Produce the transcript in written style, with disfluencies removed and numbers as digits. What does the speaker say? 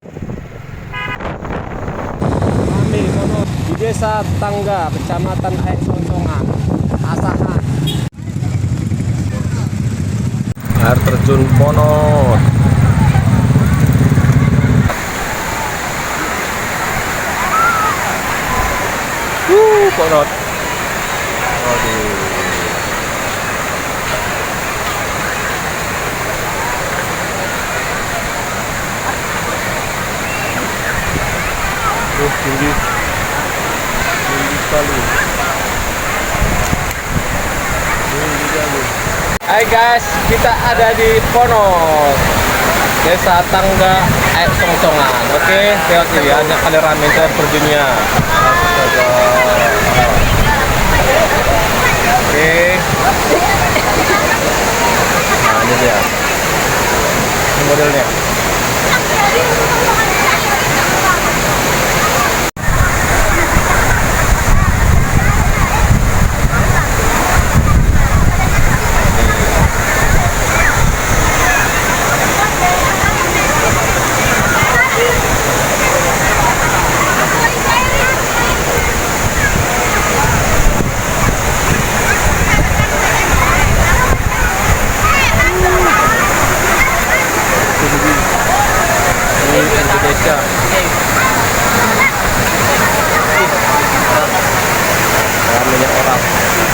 Kami kono di Desa Tangga, Kecamatan Aek Songsongan, Asahan. Air terjun Ponot. Ponot. Waduh. Tinggi sekali. Hai guys, kita ada di Ponot, Desa Tangga Aek Songsongan. Oke, lihat banyak kali rame air terjunnya. Oke. Nah, ini dia. Ini modelnya. Indonesia. Ramainya orang.